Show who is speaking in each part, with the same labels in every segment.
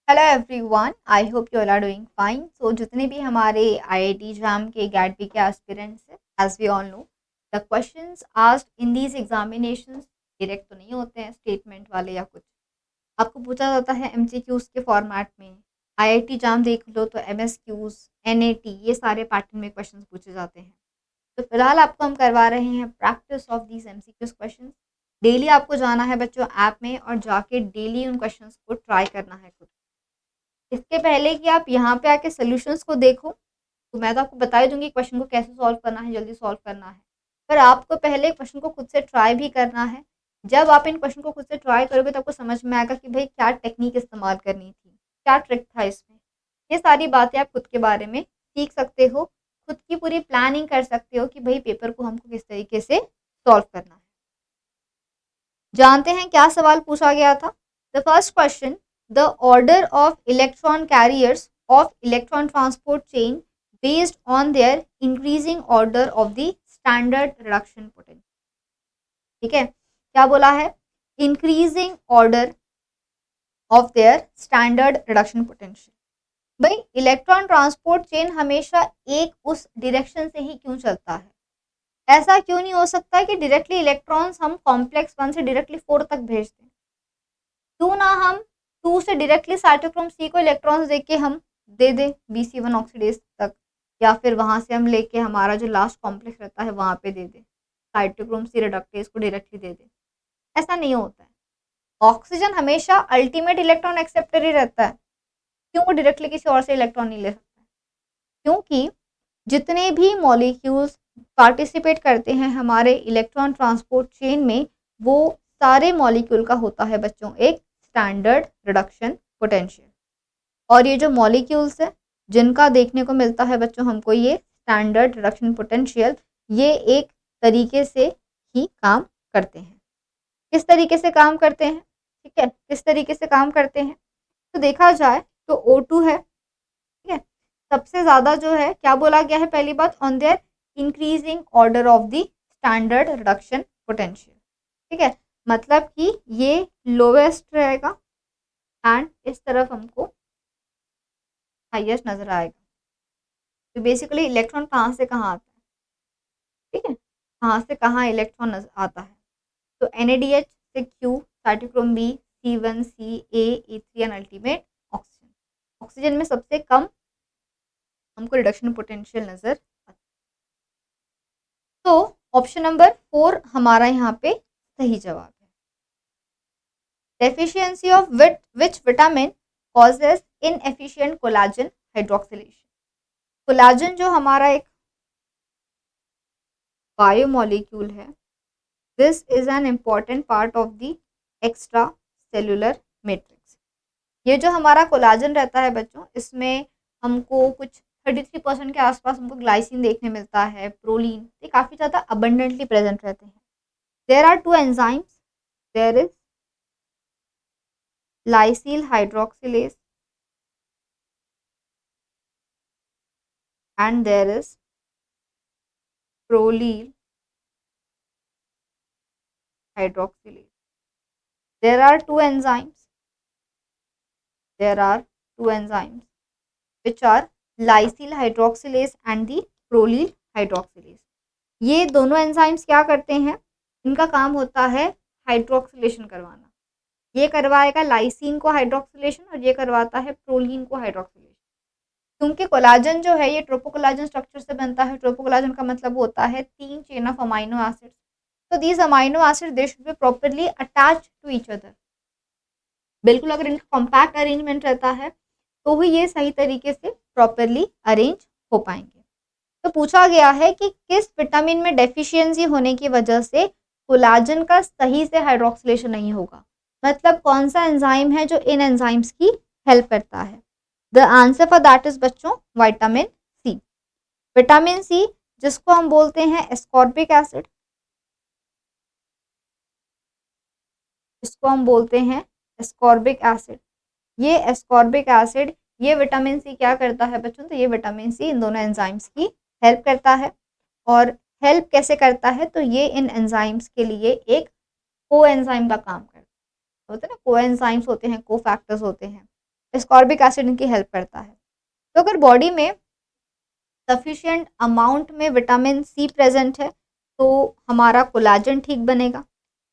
Speaker 1: Hello everyone, I hope you all are doing fine. So जितने भी हमारे IIT JAM के गैट बी के एस्पिरेंट्स हैं, as we all know, the questions asked in these examinations direct तो नहीं होते हैं, स्टेटमेंट वाले या कुछ। आपको पूछा जाता है एमसीक्यूज के फॉर्मेट में। आईआईटी जैम देख लो तो एमएसक्यूज, एनएटी, ये सारे पैटर्न में क्वेश्चंस पूछे जाते हैं। तो फिलहाल आपको हम करवा रहे हैं practice of these MCQs questions. Daily आपको जाना है बच्चों ऐप में और जाके डेली उन क्वेश्चंस को ट्राई करना है खुद। इसके पहले कि आप यहाँ पे आके सॉल्यूशंस को देखो, तो मैं तो आपको बता ही दूंगी क्वेश्चन को कैसे सॉल्व करना है, जल्दी सॉल्व करना है। पर आपको पहले क्वेश्चन को खुद से ट्राई भी करना है। जब आप इन क्वेश्चन को खुद से ट्राई करोगे तो आपको समझ में आएगा कि भाई क्या टेक्निक इस्तेमाल करनी थी, क्या ट्रिक था इसमें। ये सारी बातें आप खुद के बारे में सीख सकते हो, खुद की पूरी प्लानिंग कर सकते हो कि भाई पेपर को हमको किस तरीके से सॉल्व करना है। जानते हैं क्या सवाल पूछा गया था। The first question, the order of electron carriers of electron transport chain based on their increasing order of the standard reduction potential। ठीक है, क्या बोला है? Increasing order of their standard reduction potential. भाई इलेक्ट्रॉन ट्रांसपोर्ट चेन हमेशा एक उस direction से ही क्यों चलता है? ऐसा क्यों नहीं हो सकता है कि डायरेक्टली इलेक्ट्रॉन्स हम कॉम्प्लेक्स 1 से डायरेक्टली 4 तक भेज दें? क्यों ना हम 2 से डायरेक्टली साइटोक्रोम सी को इलेक्ट्रॉन्स दे के हम दे दें BC1 ऑक्सीडेज तक, या फिर वहां से हम लेके हमारा जो लास्ट कॉम्प्लेक्स रहता है वहां पे दे दें, साइटोक्रोम सी रिडक्टेज को डायरेक्टली दे दें। ऐसा नहीं होता है। ऑक्सीजन हमेशा अल्टीमेट इलेक्ट्रॉन एक्सेप्टर ही रहता है। क्यों वो डायरेक्टली किसी और से इलेक्ट्रॉन नहीं ले सकता? क्योंकि जितने भी मॉलिक्यूल्स पार्टिसिपेट करते हैं हमारे इलेक्ट्रॉन ट्रांसपोर्ट चेन में, वो सारे मॉलिक्यूल का होता है बच्चों एक स्टैंडर्ड रिडक्शन पोटेंशियल। और ये जो मॉलिक्यूल्स है जिनका देखने को मिलता है बच्चों हमको ये स्टैंडर्ड रिडक्शन पोटेंशियल, ये एक तरीके से ही काम करते हैं। किस तरीके से काम करते हैं? ठीक है, किस तरीके से काम करते हैं तो देखा जाए तो O2 है, ठीक है, सबसे ज्यादा जो है क्या बोला गया है, पहली बात on their increasing order of the standard reduction potential. ठीक है, मतलब कि ये लोवेस्ट रहेगा एंड इस तरफ हमको हाईएस्ट नजर आएगा। तो बेसिकली इलेक्ट्रॉन कहाँ से कहाँ आता है? ठीक है, कहाँ से कहाँ इलेक्ट्रॉन आता है? तो NADH से Q, cytochrome B, C1, C, A, E3 and ultimate oxygen. Oxygen में सबसे कम हमको रिडक्शन पोटेंशियल नजर आता है। तो ऑप्शन नंबर 4 हमारा यहाँ पे सही जवाब है। Deficiency of which vitamin causes inefficient collagen hydroxylation. Collagen जो हमारा एक बायोमोलिक्यूल है, this is an important part of the extra cellular matrix. ये जो हमारा कोलाजन रहता है बच्चों, इसमें हमको कुछ 33% के आसपास हमको ग्लाइसिन देखने मिलता है, प्रोलीन, ये काफ़ी ज़्यादा अबंडेंटली प्रेजेंट रहते हैं। There are 2 enzymes, there is lysyl hydroxylase and there is prolyl hydroxylase. There are two enzymes. There are two enzymes which are lysyl hydroxylase and the prolyl hydroxylase. ये दोनों enzymes क्या करते हैं? इनका काम होता है हाइड्रोक्सिलेशन करवाना। ये करवाएगा लाइसिन को हाइड्रोक्सिलेशन और ये करवाता है प्रोलीन को हाइड्रोक्सिलेशन। क्योंकि कोलाजन जो है ये ट्रोपोकोलाजन स्ट्रक्चर से बनता है। ट्रोपोकोलाजन का मतलब होता है 3 chain of amino acids. So these amino acids they should be properly attached to each other. बिल्कुल अगर इनका कॉम्पैक्ट अरेंजमेंट रहता है तो ही ये सही तरीके से प्रॉपरली अरेंज हो पाएंगे। तो पूछा गया है कि किस विटामिन में डेफिशिएंसी होने की वजह से कोलाजन का सही से हाइड्रोक्सिलेशन नहीं होगा। मतलब कौन सा एंजाइम है जो इन एंजाइम्स की हेल्प करता है? The answer for that is बच्चों विटामिन सी। विटामिन सी जिसको हम बोलते हैं एस्कॉर्बिक एसिड, इसको हम बोलते हैं एस्कॉर्बिक एसिड। ये एस्कॉर्बिक एसिड, ये विटामिन सी क्या करता है बच्चों? तो ये विटामिन सी इन दोनों एंजाइम्स की हेल्प करता है। और हेल्प कैसे करता है? तो ये इन एंजाइम्स के लिए एक को एंजाइम का काम करता है। होता है ना, को एंजाइम्स होते हैं, को फैक्टर्स होते हैं। एस्कॉर्बिक एसिड इनकी हेल्प करता है। तो अगर बॉडी में सफिशिएंट अमाउंट में विटामिन सी प्रेजेंट है तो हमारा कोलाजन ठीक बनेगा।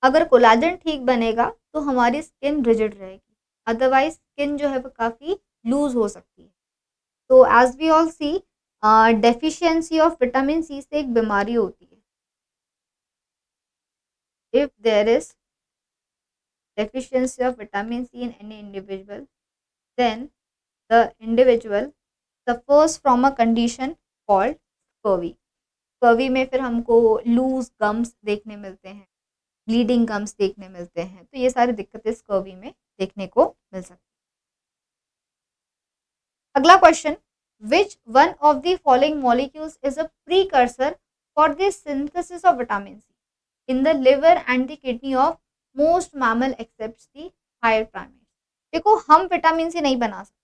Speaker 1: अगर कोलाजन ठीक बनेगा तो हमारी स्किन रिजिड रहेगी, अदरवाइज स्किन जो है वो काफ़ी लूज हो सकती है। तो as we all see, deficiency of vitamin C से एक बीमारी होती है। If there is deficiency of vitamin C in any individual, then the individual suffers from a condition called scurvy. Scurvy में फिर हमको लूज गम्स देखने मिलते हैं, ब्लीडिंग गम्स देखने मिलते हैं, तो ये सारी दिक्कतें स्कर्वी में देखने को मिल सकती है। अगला question, which one of the following molecules is a precursor for the synthesis of vitamin C in the liver and the kidney of most mammal except the higher primates. देखो, हम विटामिन सी नहीं बना सकते,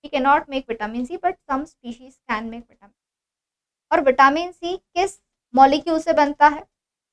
Speaker 1: we can not make vitamin C, but some species can make vitamin. और vitamin C किस molecule से बनता है?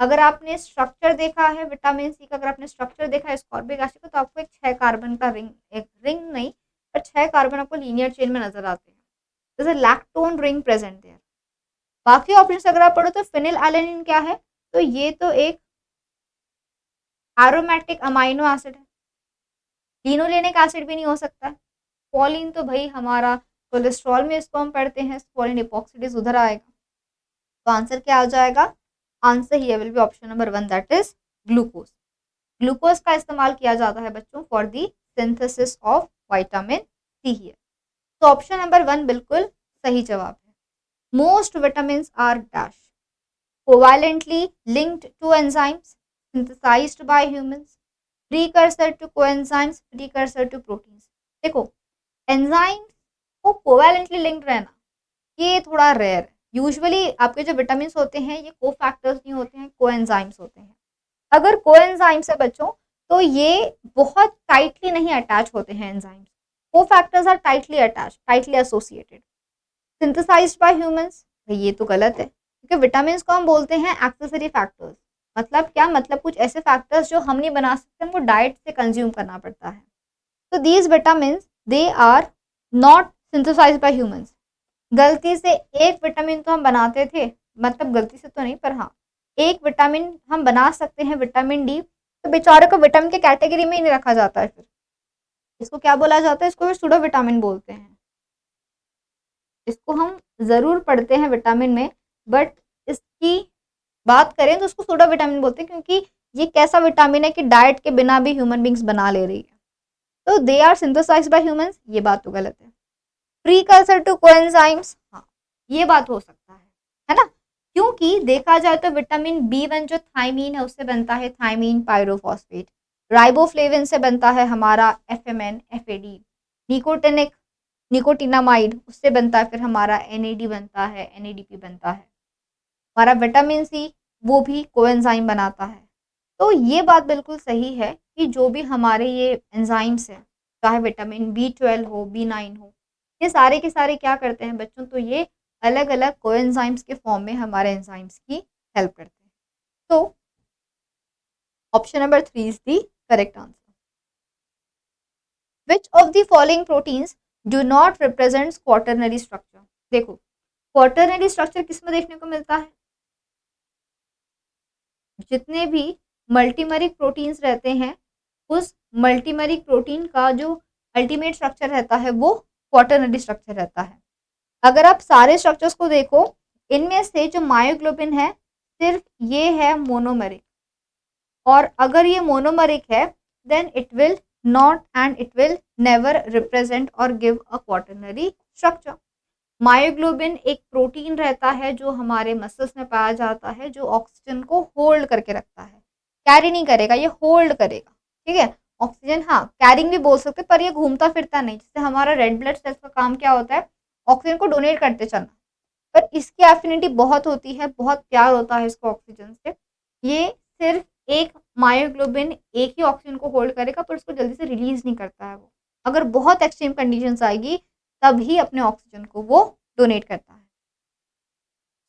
Speaker 1: अगर आपने स्ट्रक्चर देखा है विटामिन सी का, अगर आपने स्ट्रक्चर देखा है एस्कॉर्बिक एसिड का, तो आपको एक 6 कार्बन का रिंग, एक रिंग नहीं पर 6 कार्बन आपको लीनियर चेन में नजर आते हैं। जैसे लैक्टोन रिंग प्रेजेंट देयर। बाकी ऑप्शन अगर आप पढ़ो तो फिनिल एलेनिन क्या है? तो ये तो एक एरोमेटिक अमाइनो एसिड है, लिनोलेनिक एसिड भी नहीं हो सकता है। पॉलिन तो भाई हमारा कोलेस्ट्रॉल में इसको हम पढ़ते हैं, पॉलिन एपॉक्सिडेज उधर आएगा। तो आंसर क्या आ जाएगा? Answer here will be option number 1, that is glucose. Glucose का इस्तेमाल किया जाता है बच्चों for the synthesis of vitamin C here. तो ऑप्शन नंबर 1 बिल्कुल सही जवाब है। Most vitamin are dash covalently linked to enzymes synthesized by humans, precursor to coenzymes, precursor to proteins। देखो, एंजाइम्स को कोवैलेंटली लिंक्ड रहना ये थोड़ा रेयर है। यूजुअली आपके जो विटामिन होते हैं ये कोफैक्टर्स नहीं होते हैं, कोएंजाइम्स होते हैं। अगर कोएंजाइम्स है बच्चों तो ये बहुत टाइटली नहीं अटैच होते हैं enzymes. Cofactors are tightly attach, tightly associated. Synthesized by humans, ये तो गलत है क्योंकि विटामिन को हम बोलते हैं एक्सेसरी फैक्टर्स। मतलब क्या? मतलब कुछ ऐसे फैक्टर्स जो हम नहीं बना सकते, हमको डाइट से कंज्यूम करना पड़ता है। तो these vitamin they are not synthesized by humans. गलती से एक विटामिन तो हम बनाते थे, मतलब गलती से तो नहीं पर हाँ एक विटामिन हम बना सकते हैं, विटामिन डी, तो बेचारे को विटामिन के कैटेगरी में ही नहीं रखा जाता है। फिर इसको क्या बोला जाता है? इसको फिर सूडो विटामिन बोलते हैं। इसको हम ज़रूर पढ़ते हैं विटामिन में, बट इसकी बात करें तो उसको सूडो विटामिन बोलते हैं क्योंकि ये कैसा विटामिन है कि डाइट के बिना भी ह्यूमन बींग्स बना ले रही है। तो they are synthesized by humans, ये बात तो गलत है। प्रीकर्सर टू कोएंजाइम्स, हाँ ये बात हो सकता है ना, क्योंकि देखा जाए तो विटामिन B1 जो थायमीन है उससे बनता है थायमीन पायरोफॉस्फेट, राइबोफ्लेविन से बनता है हमारा FMN FAD, निकोटिनिक निकोटिनामाइड उससे बनता है फिर हमारा NAD बनता है, NADP बनता है। हमारा विटामिन सी वो भी कोएंजाइम बनाता है। तो ये बात बिल्कुल सही है कि जो भी हमारे ये एंजाइम्स हैं, चाहे विटामिन B12 हो, B9 हो, ये सारे के सारे क्या करते हैं बच्चों? तो ये अलग अलग कोएंजाइम्स के फॉर्म में हमारे एंजाइम्स की हेल्प करते हैं। तो option number 3 is the correct answer. Which of the following proteins do not represent quaternary structure? देखो, क्वाटरनरी स्ट्रक्चर किस में देखने को मिलता है? जितने भी मल्टीमरिक प्रोटीन्स रहते हैं उस मल्टीमरिक प्रोटीन का जो अल्टीमेट स्ट्रक्चर रहता है वो क्वाटरनरी स्ट्रक्चर रहता है। अगर आप सारे स्ट्रक्चर्स को देखो, इनमें से जो मायोग्लोबिन है सिर्फ ये है मोनोमेरिक, और अगर ये मोनोमेरिक है then it will not and it will never represent और give a quaternary structure. Myoglobin एक प्रोटीन रहता है जो हमारे मसल्स में पाया जाता है, जो ऑक्सीजन को होल्ड करके रखता है, कैरी नहीं करेगा, ये होल्ड करेगा। ठीक है, ऑक्सीजन हाँ कैरिंग भी बोल सकते पर ये घूमता फिरता नहीं। जैसे हमारा रेड ब्लड सेल्स का काम क्या होता है? ऑक्सीजन को डोनेट करते चलना, पर इसकी एफिनिटी बहुत होती है, बहुत प्यार होता है इसको ऑक्सीजन से। ये सिर्फ एक मायोग्लोबिन एक ही ऑक्सीजन को होल्ड करेगा पर उसको जल्दी से रिलीज नहीं करता है। वो अगर बहुत एक्सट्रीम कंडीशंस आएगी तभी अपने ऑक्सीजन को वो डोनेट करता है।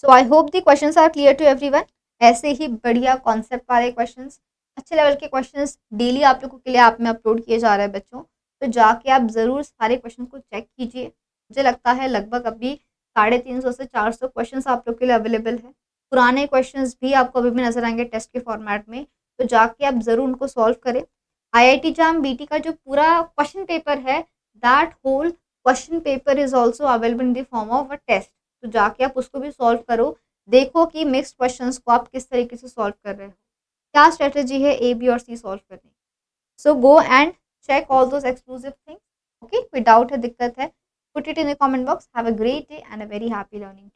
Speaker 1: So I hope the questions are clear to everyone. ऐसे ही बढ़िया कॉन्सेप्ट वाले क्वेश्चंस, अच्छे लेवल के क्वेश्चंस डेली आप लोगों के लिए आप में अपलोड किए जा रहे हैं बच्चों। तो जाके आप ज़रूर सारे क्वेश्चन को चेक कीजिए। मुझे लगता है लगभग अभी 350 से 400 क्वेश्चंस आप लोग के लिए अवेलेबल है। पुराने क्वेश्चंस भी आपको अभी भी नज़र आएंगे टेस्ट के फॉर्मेट में, तो जाके आप ज़रूर उनको सॉल्व करें। IIT JAM BT का जो पूरा क्वेश्चन पेपर है, that whole question paper is also available in the form of a test. तो जाके आप उसको भी सॉल्व करो, देखो कि मिक्स क्वेश्चंस को आप किस तरीके से सॉल्व कर रहे हो, क्या स्ट्रेटेजी है ए बी और सी सॉल्व करने की। So go and check all those exclusive things. Okay, कोई डाउट है, दिक्कत है, put it in the comment box. Have a great day and a very happy learning.